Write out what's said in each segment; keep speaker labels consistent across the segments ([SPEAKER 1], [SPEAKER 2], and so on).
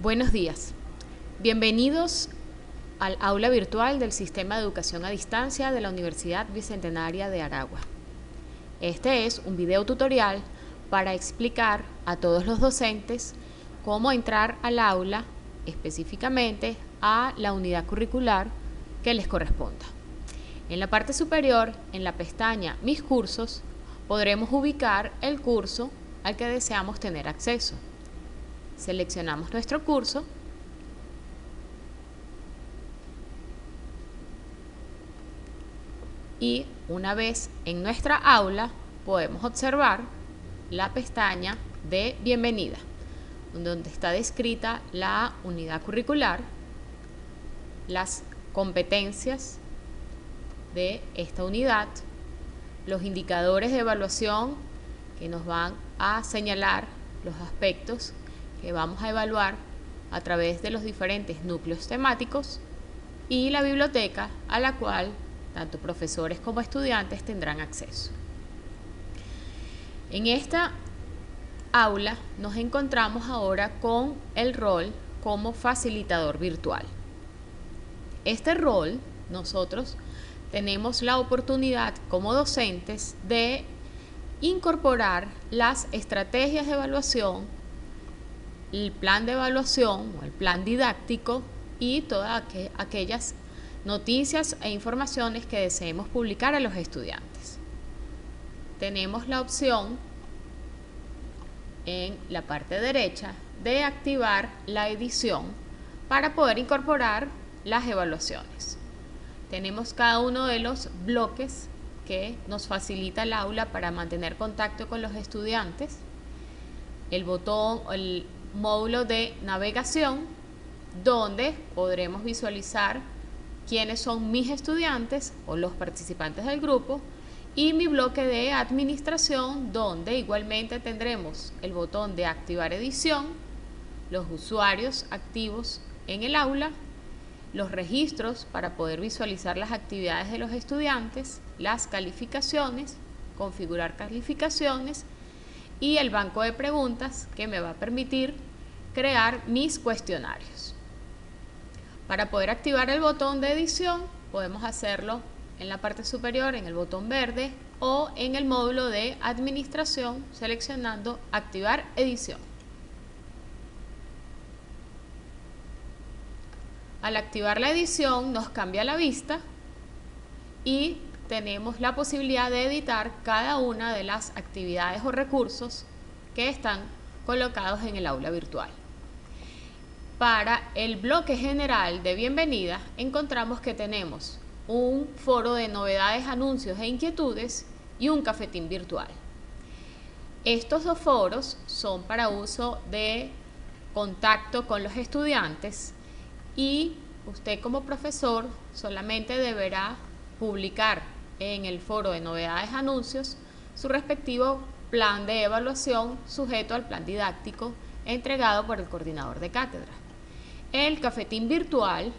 [SPEAKER 1] Buenos días. Bienvenidos al aula virtual del Sistema de Educación a Distancia de la Universidad Bicentenaria de Aragua. Este es un video tutorial para explicar a todos los docentes cómo entrar al aula, específicamente a la unidad curricular que les corresponda. En la parte superior, en la pestaña Mis cursos, podremos ubicar el curso al que deseamos tener acceso. Seleccionamos nuestro curso y una vez en nuestra aula podemos observar la pestaña de Bienvenida, donde está descrita la unidad curricular, las competencias de esta unidad, los indicadores de evaluación que nos van a señalar los aspectos que vamos a evaluar a través de los diferentes núcleos temáticos y la biblioteca a la cual tanto profesores como estudiantes tendrán acceso. En esta aula nos encontramos ahora con el rol como facilitador virtual. Este rol nosotros tenemos la oportunidad como docentes de incorporar las estrategias de evaluación, el plan de evaluación o el plan didáctico y todas aquellas noticias e informaciones que deseemos publicar a los estudiantes. Tenemos la opción en la parte derecha de activar la edición para poder incorporar las evaluaciones. Tenemos cada uno de los bloques que nos facilita el aula para mantener contacto con los estudiantes, el botón o el módulo de navegación, donde podremos visualizar quiénes son mis estudiantes o los participantes del grupo, y mi bloque de administración, donde igualmente tendremos el botón de activar edición, los usuarios activos en el aula, los registros para poder visualizar las actividades de los estudiantes, las calificaciones, configurar calificaciones y el banco de preguntas que me va a permitir crear mis cuestionarios. Para poder activar el botón de edición podemos hacerlo en la parte superior en el botón verde o en el módulo de administración seleccionando activar edición. Al activar la edición nos cambia la vista y tenemos la posibilidad de editar cada una de las actividades o recursos que están colocados en el aula virtual. Para el bloque general de bienvenida encontramos que tenemos un foro de novedades, anuncios e inquietudes y un cafetín virtual. Estos dos foros son para uso de contacto con los estudiantes y usted como profesor solamente deberá publicar en el foro de novedades, anuncios su respectivo plan de evaluación sujeto al plan didáctico entregado por el coordinador de cátedra. El cafetín virtual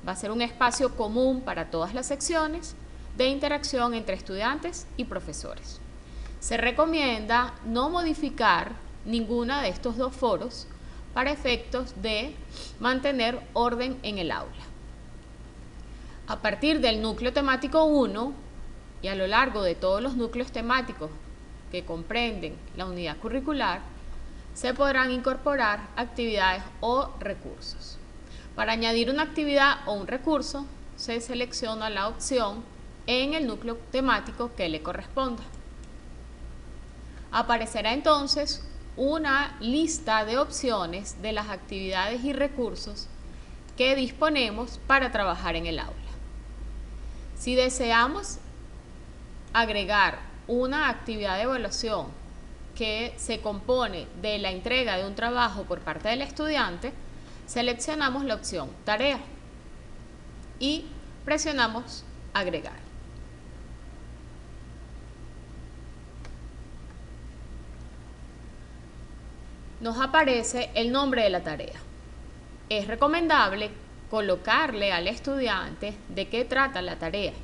[SPEAKER 1] va a ser un espacio común para todas las secciones de interacción entre estudiantes y profesores. Se recomienda no modificar ninguna de estos dos foros para efectos de mantener orden en el aula. A partir del núcleo temático 1 y a lo largo de todos los núcleos temáticos que comprenden la unidad curricular, se podrán incorporar actividades o recursos. Para añadir una actividad o un recurso, se selecciona la opción en el núcleo temático que le corresponda. Aparecerá entonces una lista de opciones de las actividades y recursos que disponemos para trabajar en el aula. Si deseamos agregar una actividad de evaluación que se compone de la entrega de un trabajo por parte del estudiante, seleccionamos la opción Tarea y presionamos Agregar. Nos aparece el nombre de la tarea. Es recomendable colocarle al estudiante de qué trata la tarea.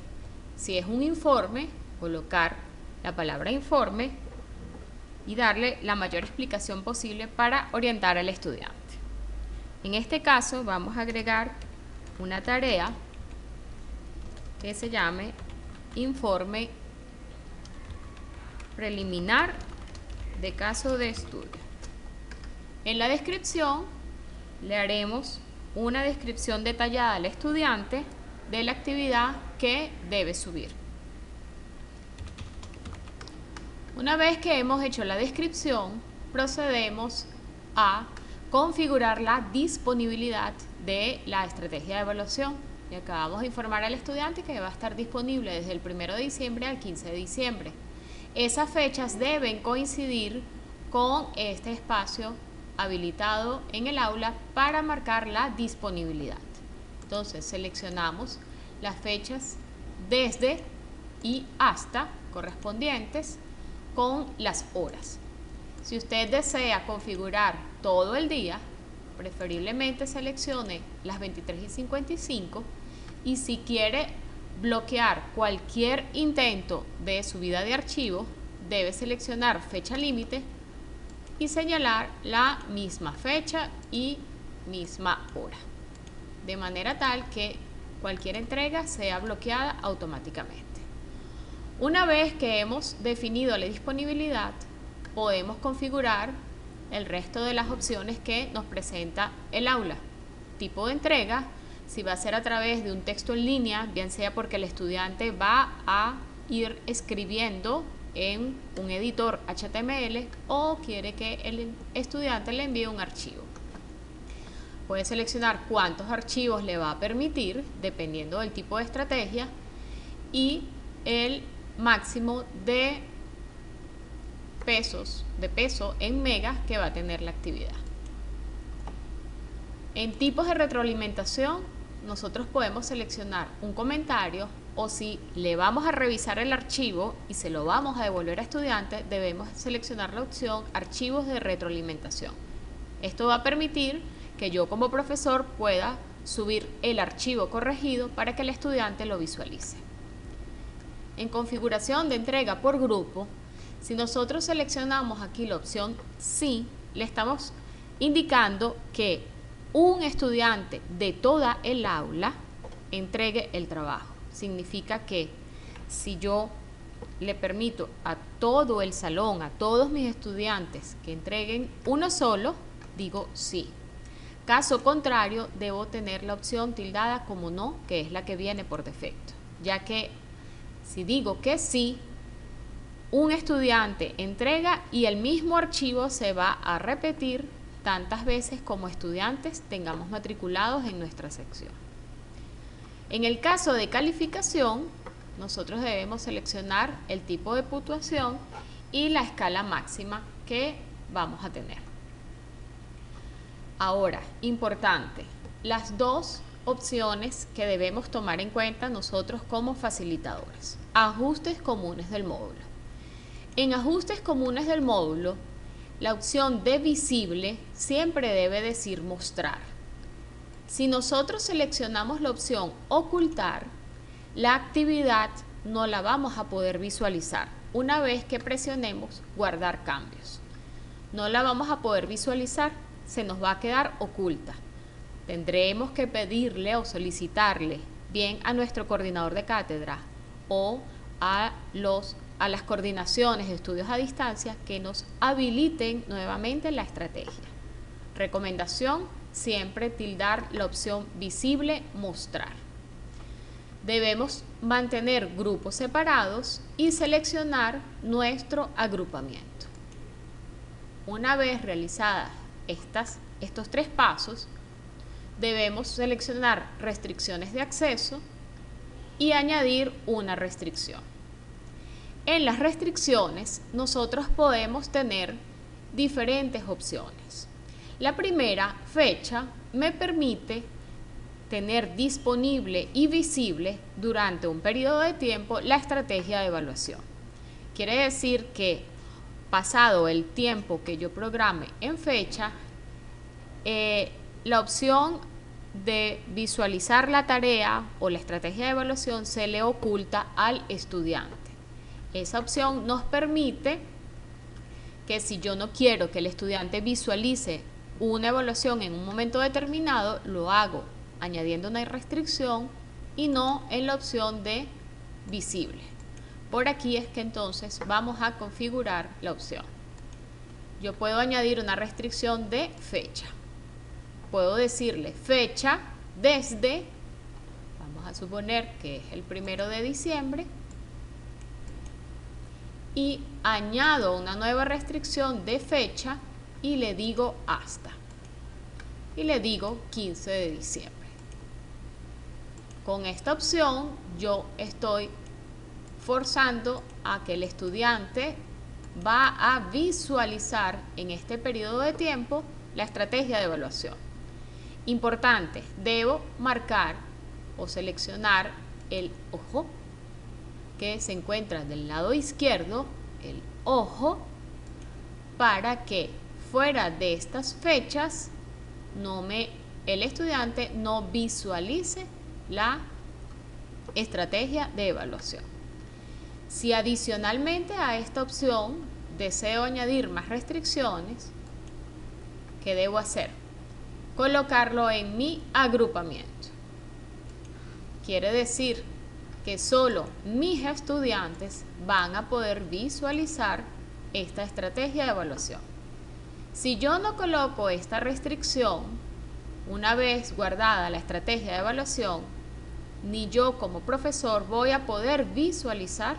[SPEAKER 1] Si es un informe, colocar la palabra informe y darle la mayor explicación posible para orientar al estudiante. En este caso vamos a agregar una tarea que se llame informe preliminar de caso de estudio. En la descripción le haremos una descripción detallada al estudiante de la actividad que debe subir. Una vez que hemos hecho la descripción, procedemos a configurar la disponibilidad de la estrategia de evaluación. Y acabamos de informar al estudiante que va a estar disponible desde el 1 de diciembre al 15 de diciembre. Esas fechas deben coincidir con este espacio habilitado en el aula para marcar la disponibilidad. Entonces seleccionamos las fechas desde y hasta correspondientes con las horas. Si usted desea configurar todo el día, preferiblemente seleccione las 23:55, y si quiere bloquear cualquier intento de subida de archivo, debe seleccionar fecha límite y señalar la misma fecha y misma hora, de manera tal que cualquier entrega sea bloqueada automáticamente. Una vez que hemos definido la disponibilidad, podemos configurar el resto de las opciones que nos presenta el aula. Tipo de entrega, si va a ser a través de un texto en línea, bien sea porque el estudiante va a ir escribiendo en un editor HTML o quiere que el estudiante le envíe un archivo. Puede seleccionar cuántos archivos le va a permitir, dependiendo del tipo de estrategia, y el máximo de peso en megas que va a tener la actividad. En tipos de retroalimentación, nosotros podemos seleccionar un comentario, o si le vamos a revisar el archivo y se lo vamos a devolver a estudiante, debemos seleccionar la opción archivos de retroalimentación. Esto va a permitir que yo como profesor pueda subir el archivo corregido para que el estudiante lo visualice. En configuración de entrega por grupo, si nosotros seleccionamos aquí la opción sí, le estamos indicando que un estudiante de toda el aula entregue el trabajo. Significa que si yo le permito a todo el salón, a todos mis estudiantes que entreguen uno solo, digo sí. Caso contrario, debo tener la opción tildada como no, que es la que viene por defecto, ya que si digo que sí, un estudiante entrega y el mismo archivo se va a repetir tantas veces como estudiantes tengamos matriculados en nuestra sección. En el caso de calificación, nosotros debemos seleccionar el tipo de puntuación y la escala máxima que vamos a tener. Ahora, importante, las dos opciones que debemos tomar en cuenta nosotros como facilitadores. Ajustes comunes del módulo. En ajustes comunes del módulo, la opción de visible siempre debe decir mostrar. Si nosotros seleccionamos la opción ocultar, la actividad no la vamos a poder visualizar una vez que presionemos guardar cambios. No la vamos a poder visualizar, se nos va a quedar oculta. Tendremos que pedirle o solicitarle bien a nuestro coordinador de cátedra o a las coordinaciones de estudios a distancia que nos habiliten nuevamente la estrategia. Recomendación: siempre tildar la opción visible mostrar. Debemos mantener grupos separados y seleccionar nuestro agrupamiento. Una vez realizadas estos tres pasos, debemos seleccionar restricciones de acceso y añadir una restricción. En las restricciones nosotros podemos tener diferentes opciones. La primera, fecha, me permite tener disponible y visible durante un periodo de tiempo la estrategia de evaluación. Quiere decir que pasado el tiempo que yo programe en fecha, la opción de visualizar la tarea o la estrategia de evaluación se le oculta al estudiante. Esa opción nos permite que si yo no quiero que el estudiante visualice una evaluación en un momento determinado, lo hago añadiendo una restricción y no en la opción de visible. Por aquí es que entonces vamos a configurar la opción. Yo puedo añadir una restricción de fecha. Puedo decirle fecha desde, vamos a suponer que es el 1 de diciembre, y añado una nueva restricción de fecha y le digo hasta. Y le digo 15 de diciembre. Con esta opción yo estoy forzando a que el estudiante va a visualizar en este periodo de tiempo la estrategia de evaluación. Importante, debo marcar o seleccionar el ojo que se encuentra del lado izquierdo, el ojo, para que fuera de estas fechas el estudiante no visualice la estrategia de evaluación. Si adicionalmente a esta opción deseo añadir más restricciones, ¿qué debo hacer? Colocarlo en mi agrupamiento. Quiere decir que solo mis estudiantes van a poder visualizar esta estrategia de evaluación. Si yo no coloco esta restricción, una vez guardada la estrategia de evaluación, ni yo como profesor voy a poder visualizar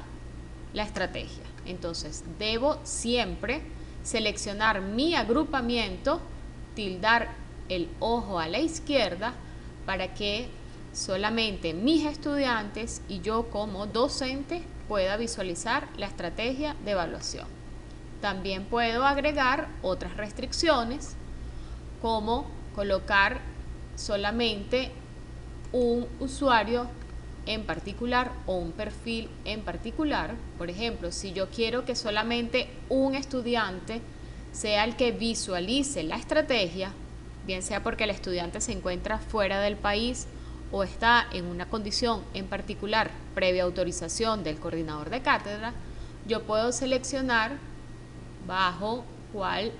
[SPEAKER 1] la estrategia. Entonces debo siempre seleccionar mi agrupamiento, tildar el ojo a la izquierda para que solamente mis estudiantes y yo como docente pueda visualizar la estrategia de evaluación. También puedo agregar otras restricciones como colocar solamente un usuario en particular o un perfil en particular. Por ejemplo, si yo quiero que solamente un estudiante sea el que visualice la estrategia, bien sea porque el estudiante se encuentra fuera del país o está en una condición en particular previa autorización del coordinador de cátedra, yo puedo seleccionar bajo cuál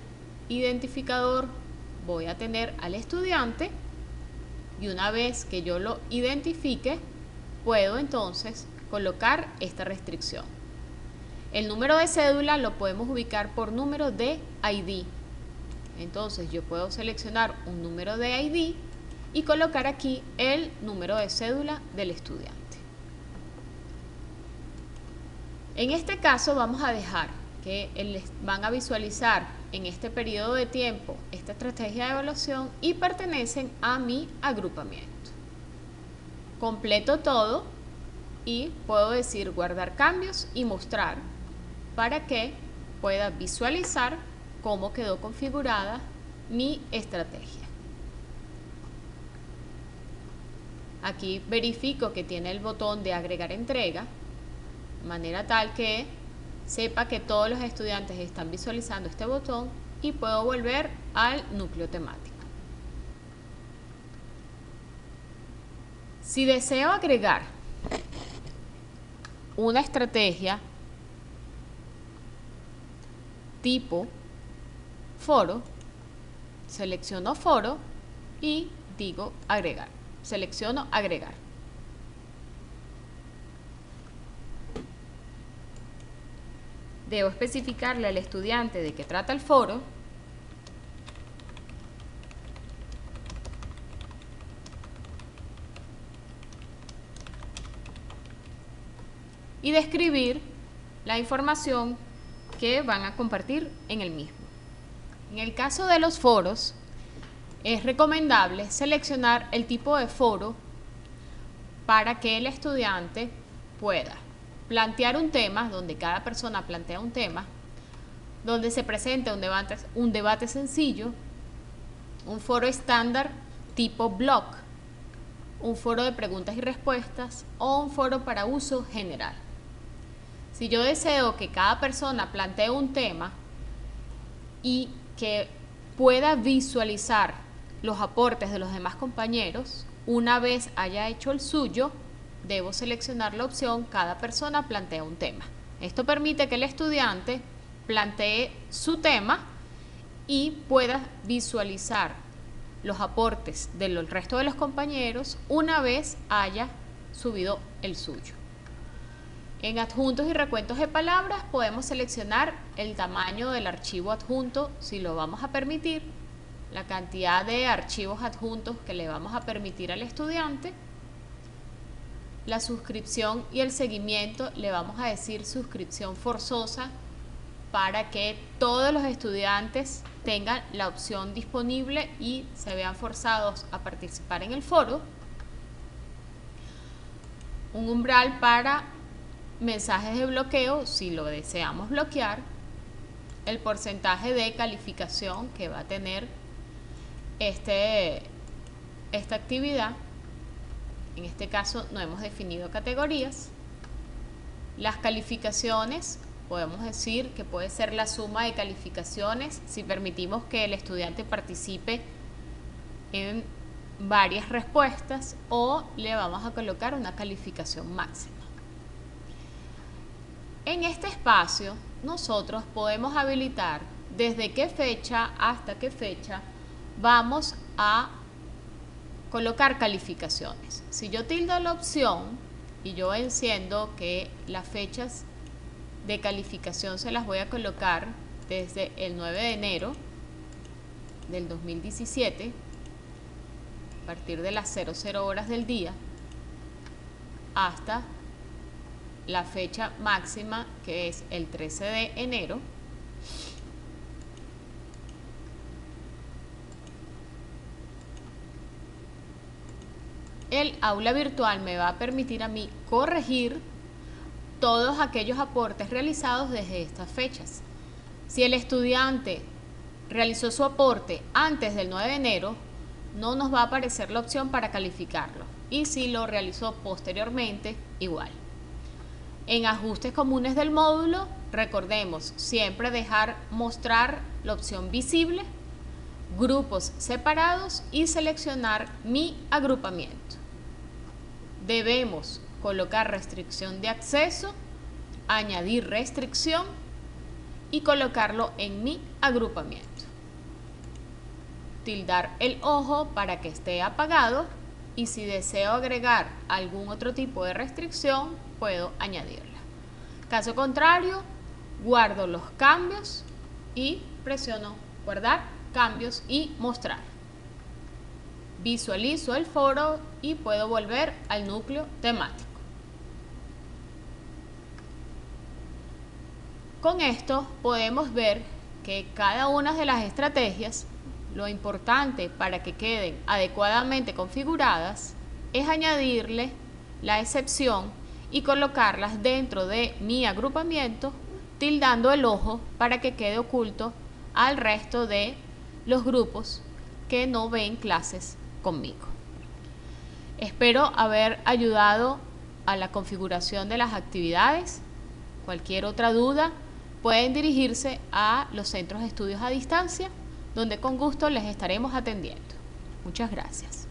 [SPEAKER 1] identificador voy a tener al estudiante, y una vez que yo lo identifique, puedo entonces colocar esta restricción. El número de cédula lo podemos ubicar por número de ID. Entonces yo puedo seleccionar un número de ID y colocar aquí el número de cédula del estudiante. En este caso vamos a dejar que van a visualizar en este periodo de tiempo esta estrategia de evaluación y pertenecen a mi agrupamiento. Completo todo y puedo decir guardar cambios y mostrar para que pueda visualizar cómo quedó configurada mi estrategia. Aquí verifico que tiene el botón de agregar entrega, de manera tal que sepa que todos los estudiantes están visualizando este botón y puedo volver al núcleo temático. Si deseo agregar una estrategia tipo foro, selecciono foro y digo agregar. Selecciono agregar. Debo especificarle al estudiante de qué trata el foro y describir la información que van a compartir en el mismo. En el caso de los foros, es recomendable seleccionar el tipo de foro para que el estudiante pueda plantear un tema, donde cada persona plantea un tema, donde se presenta un debate sencillo, un foro estándar tipo blog, un foro de preguntas y respuestas o un foro para uso general. Si yo deseo que cada persona plantee un tema y que pueda visualizar los aportes de los demás compañeros, una vez haya hecho el suyo, debo seleccionar la opción cada persona plantea un tema. Esto permite que el estudiante plantee su tema y pueda visualizar los aportes del resto de los compañeros una vez haya subido el suyo. En adjuntos y recuentos de palabras podemos seleccionar el tamaño del archivo adjunto si lo vamos a permitir, la cantidad de archivos adjuntos que le vamos a permitir al estudiante. La suscripción y el seguimiento le vamos a decir suscripción forzosa para que todos los estudiantes tengan la opción disponible y se vean forzados a participar en el foro. Un umbral para mensajes de bloqueo si lo deseamos bloquear. El porcentaje de calificación que va a tener esta actividad. En este caso no hemos definido categorías. Las calificaciones, podemos decir que puede ser la suma de calificaciones si permitimos que el estudiante participe en varias respuestas, o le vamos a colocar una calificación máxima. En este espacio nosotros podemos habilitar desde qué fecha hasta qué fecha vamos a colocar calificaciones. Si yo tildo la opción y yo enciendo que las fechas de calificación se las voy a colocar desde el 9 de enero del 2017 a partir de las 00 horas del día hasta la fecha máxima, que es el 13 de enero, el aula virtual me va a permitir a mí corregir todos aquellos aportes realizados desde estas fechas. Si el estudiante realizó su aporte antes del 9 de enero, no nos va a aparecer la opción para calificarlo, y si lo realizó posteriormente, igual. En ajustes comunes del módulo, recordemos siempre mostrar la opción visible, grupos separados y seleccionar mi agrupamiento. Debemos colocar restricción de acceso, añadir restricción y colocarlo en mi agrupamiento. Tildar el ojo para que esté apagado, y si deseo agregar algún otro tipo de restricción, puedo añadirla. Caso contrario, guardo los cambios y presiono guardar cambios y mostrar. Visualizo el foro y puedo volver al núcleo temático. Con esto podemos ver que cada una de las estrategias, lo importante para que queden adecuadamente configuradas es añadirle la excepción y colocarlas dentro de mi agrupamiento, tildando el ojo para que quede oculto al resto de los grupos que no ven clases conmigo. Espero haber ayudado a la configuración de las actividades. Cualquier otra duda pueden dirigirse a los centros de estudios a distancia, donde con gusto les estaremos atendiendo. Muchas gracias.